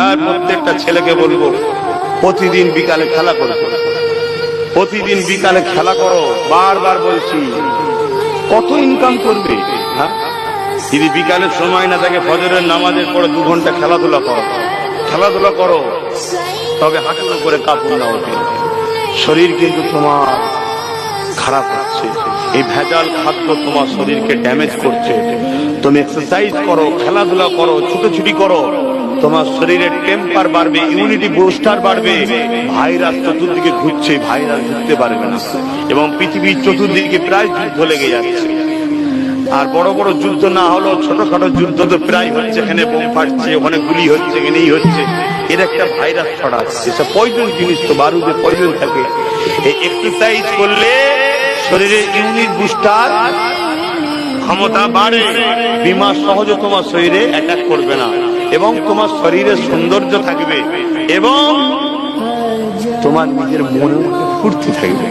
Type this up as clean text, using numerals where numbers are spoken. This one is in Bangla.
আর প্রত্যেকটা ছেলেকে বলবো প্রতিদিন বিকালে খেলা করো, প্রতিদিন বিকালে খেলা করো। বারবার বলছি, কত ইনকাম করবে? হ্যাঁ, যদি বিকালের সময় না থাকে ফজরের নামাজের পরে 2 ঘন্টা খেলাধুলা করো, খেলাধুলা করো, তবে হাঁটুর উপরে কাপড় না ওঠে। শরীর কিন্তু তোমার খারাপ হচ্ছে, এই ভেজাল খাদ্য তোমার শরীরকে ড্যামেজ করছে। তুমি এক্সারসাইজ করো, খেলাধুলা করো, ছুটোছুটি করো, তোমার শরীরের টেম্পার বাড়বে, ইমিউনিটি বুস্টার বাড়বে। ভাইরাস চতুর্দিকে ঘুরছে, ভাইরাস ঢুকতে পারবে না, এবং পৃথিবীর চতুর্দিকে প্রায় যুদ্ধ লেগে যাচ্ছে। আর বড় বড় যুদ্ধ না হলেও ছোটখাটো যুদ্ধ তো প্রায় হচ্ছে, এখানে বোম ফাটছে, ওখানে গুলি হচ্ছে, এখানেই হচ্ছে। এর একটা ভাইরাস ছড়াচ্ছে, এসব পয়জন জিনিস, তো বারুদে পয়জন থাকে। এই এক্সারসাইজ করলে শরীরে ইমিউনিটি বুস্টার ক্ষমতা বাড়ে, বিমার সহজে তোমার শরীরে অ্যাটাক করবে না, এবং তোমার শরীরে সৌন্দর্য থাকবে, এবং তোমার নিজের মনে ফুর্তি থাকবে।